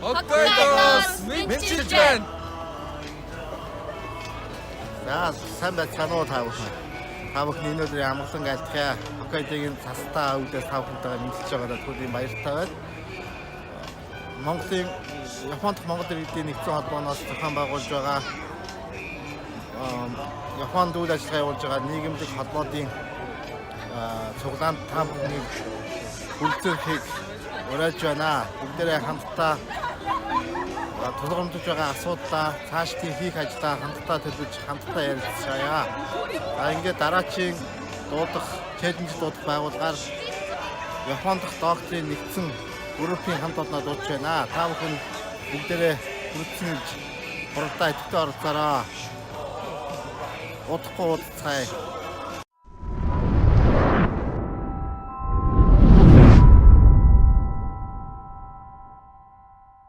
Hokkaido's mint children. За сайн байцгаана уу та бүхэн. Та бүхний энэ өдрийн амгалан айлтгая. Хоккайдогийн цастаа үүдээс та бүхэнтэйгээ нийлж байгаадаа түлийн баяртай байна. Монголын Монгол иргэдийн нэгдсэн холбооноос зохион байгуулж байгаа Японд үйл ажиллагаа явуулж байгаа нийгэмлэг холбоодын цуглаанд та бүхний хүрэлцэхийг уриалж байна. Бүгдээрээ хамтдаа тулгамдж байгаа асуудлаа цаашдын хийх ажлаа хамтдаа төлөвлөж хамтдаа ярилцгаая. Ингээд дараачийн дуудах челленж дуудах байгууллагаар Японд дахь докторийн нэгдсэн группийн хамт олноо дуудаж байна. Та бүхэн бүгдээрээ хүрэлцэн гэж хуралдаа идэвхтэй оролцоороо. Удахгүй уулзцгаая.